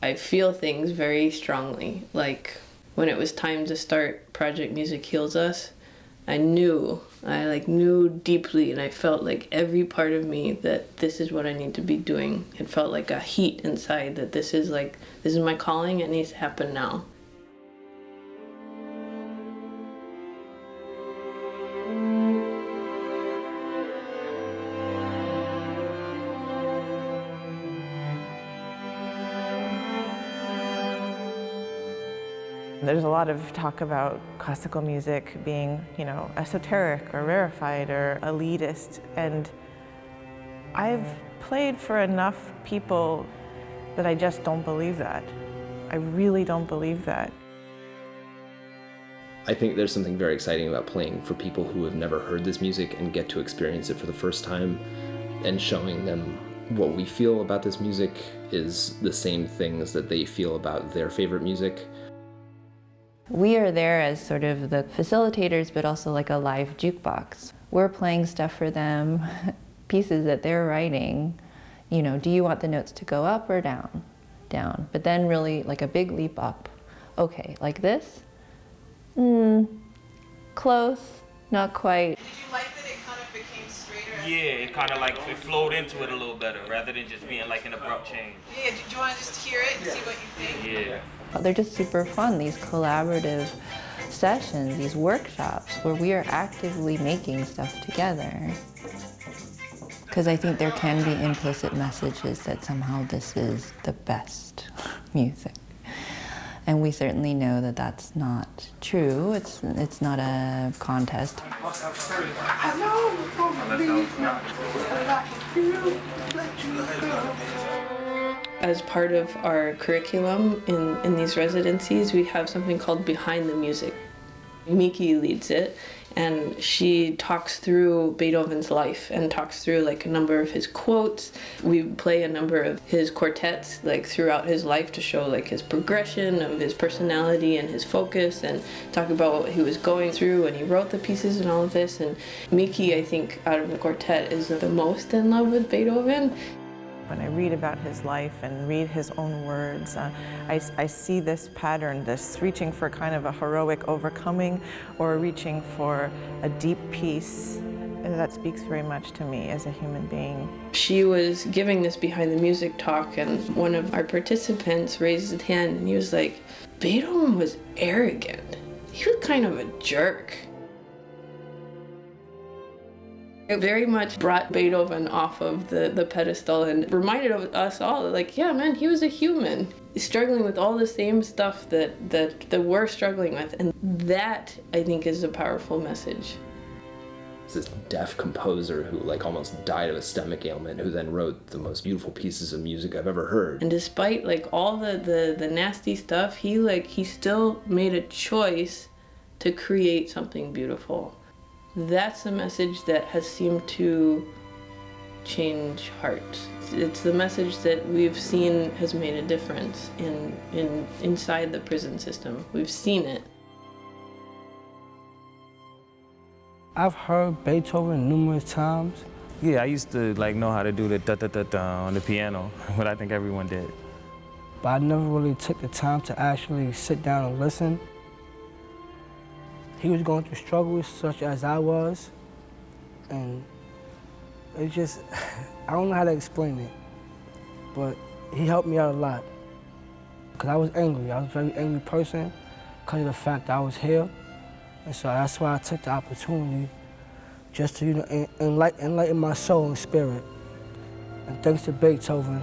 I feel things very strongly. Like when it was time to start Project Music Heals Us, I knew deeply, and I felt like every part of me that this is what I need to be doing. It felt like a heat inside that this is my calling, it needs to happen now. There's a lot of talk about classical music being, esoteric or rarefied or elitist, and I've played for enough people that I just don't believe that. I really don't believe that. I think there's something very exciting about playing for people who have never heard this music and get to experience it for the first time, and showing them what we feel about this music is the same things that they feel about their favorite music. We are there as sort of the facilitators, but also like a live jukebox. We're playing stuff for them, pieces that they're writing. Do you want the notes to go up or down? Down. But then really like a big leap up. Okay, like this? Close, not quite. Did you like that it kind of became straighter? Yeah, it kind of like it flowed into it a little better rather than just being like an abrupt change. Yeah, did you want to just hear it and see what you think? Yeah. They're just super fun, these collaborative sessions, these workshops where we are actively making stuff together. Because I think there can be implicit messages that somehow this is the best music. And we certainly know that that's not true. It's not a contest. As part of our curriculum in these residencies, we have something called Behind the Music. Miki leads it, and she talks through Beethoven's life and talks through like a number of his quotes. We play a number of his quartets like throughout his life to show like his progression of his personality and his focus, and talk about what he was going through when he wrote the pieces and all of this. And Miki, I think, out of the quartet is the most in love with Beethoven. When I read about his life and read his own words, I see this pattern, this reaching for kind of a heroic overcoming or reaching for a deep peace. And that speaks very much to me as a human being. She was giving this Behind the Music talk, and one of our participants raised his hand and he was like, Beethoven was arrogant. He was kind of a jerk. It very much brought Beethoven off of the pedestal and reminded us all, like, yeah, man, he was a human. He's struggling with all the same stuff that we're struggling with. And that, I think, is a powerful message. It's this deaf composer who like almost died of a stomach ailment, who then wrote the most beautiful pieces of music I've ever heard. And despite like all the nasty stuff, he still made a choice to create something beautiful. That's a message that has seemed to change hearts. It's the message that we've seen has made a difference inside the prison system. We've seen it. I've heard Beethoven numerous times. Yeah, I used to know how to do the da-da-da-da on the piano, but I think everyone did. But I never really took the time to actually sit down and listen. He was going through struggles such as I was, and it just, I don't know how to explain it, but he helped me out a lot. Because I was angry. I was a very angry person because of the fact that I was here. And so that's why I took the opportunity just to, enlighten my soul and spirit. And thanks to Beethoven,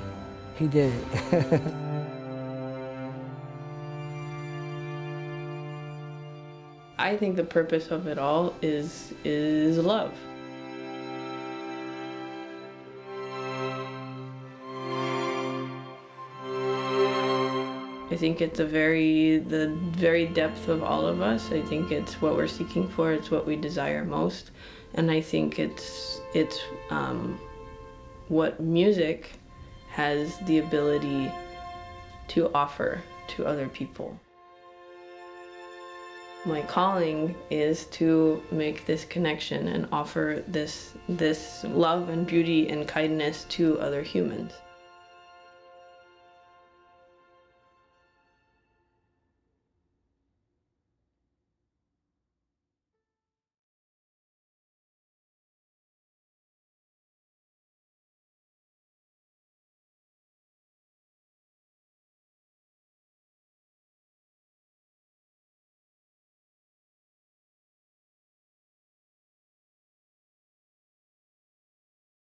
he did it. I think the purpose of it all is love. I think it's the very depth of all of us. I think it's what we're seeking for. It's what we desire most, and I think it's what music has the ability to offer to other people. My calling is to make this connection and offer this love and beauty and kindness to other humans.